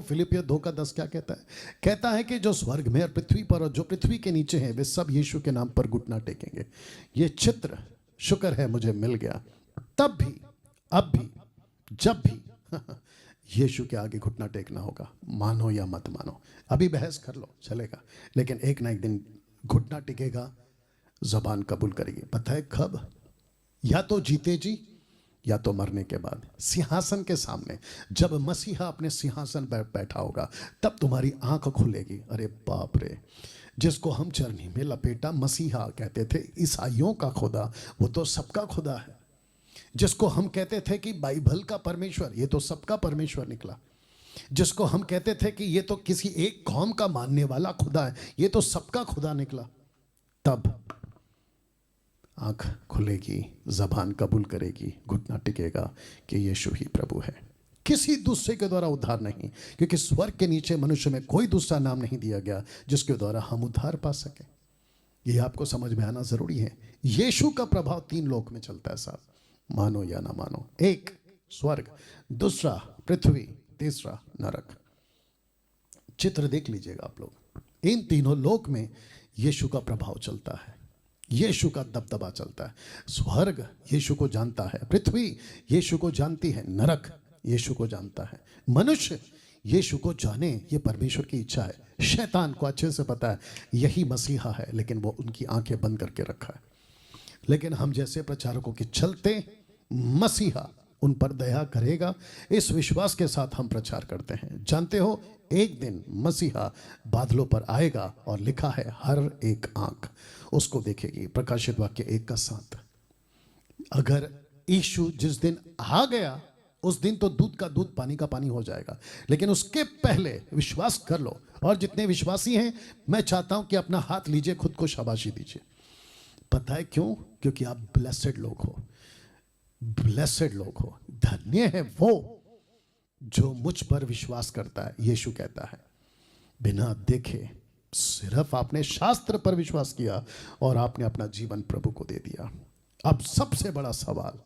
फिलिपियर 2:10 क्या कहता है? कहता है कि जो स्वर्ग में और पृथ्वी पर और जो पृथ्वी के नीचे हैं वे सब यीशु के नाम पर घुटना टेकेंगे। ये चित्र शुक्र है मुझे मिल गया। तब भी, अब भी, जब भी यीशु के आगे घुटना टेकना होगा, मानो या मत मानो। अभी बहस कर लो चलेगा, लेकिन एक ना एक दिन घुटना टिकेगा, जबान कबूल करेगी। पता है कब? या तो जीते जी या तो मरने के बाद, सिंहासन के सामने। जब मसीहा अपने सिंहासन पर बैठा होगा तब तुम्हारी आंख खुलेगी। अरे बाप रे, जिसको हम चरनी में लपेटा मसीहा कहते थे ईसाइयों का खुदा, वो तो सबका खुदा है। जिसको हम कहते थे कि बाइबल का परमेश्वर, ये तो सबका परमेश्वर निकला। जिसको हम कहते थे कि ये तो किसी एक कौम का मानने वाला खुदा है, ये तो सबका खुदा निकला। तब आंख खुलेगी, जबान कबूल करेगी, घुटना टिकेगा कि यीशु ही प्रभु है, किसी दूसरे के द्वारा उद्धार नहीं। क्योंकि स्वर्ग के नीचे मनुष्य में कोई दूसरा नाम नहीं दिया गया जिसके द्वारा हम उद्धार पा सके। ये आपको समझ में आना जरूरी है। यीशु का प्रभाव 3 लोक में चलता है साहब, मानो या ना मानो। एक स्वर्ग, दूसरा पृथ्वी, तीसरा नरक। चित्र देख लीजिएगा आप लोग। इन तीनों लोक में यीशु का प्रभाव चलता है, यीशु का दबदबा चलता है। स्वर्ग यीशु को जानता है, पृथ्वी यीशु को जानती है, नरक यीशु को जानता है। मनुष्य यीशु को जाने, ये परमेश्वर की इच्छा है। शैतान को अच्छे से पता है यही मसीहा है, लेकिन वो उनकी आंखें बंद करके रखा है। लेकिन हम जैसे प्रचारकों के चलते मसीहा उन पर दया करेगा, इस विश्वास के साथ हम प्रचार करते हैं। जानते हो, एक दिन मसीहा बादलों पर आएगा और लिखा है हर एक आंख उसको देखेगी। प्रकाशित वाक्य 1:7। अगर यीशु जिस दिन आ गया उस दिन तो दूध का दूध पानी का पानी हो जाएगा, लेकिन उसके पहले विश्वास कर लो। और जितने विश्वासी हैं, मैं चाहता हूं कि अपना हाथ लीजिए, खुद को शाबाशी दीजिए। पता है क्यों? क्योंकि आप ब्लेसेड लोग हो, ब्लेसेड लोग हो। धन्य है वो जो मुझ पर विश्वास करता है। यीशु कहता है बिना देखे, सिर्फ आपने शास्त्र पर विश्वास किया और आपने अपना जीवन प्रभु को दे दिया। अब सबसे बड़ा सवाल,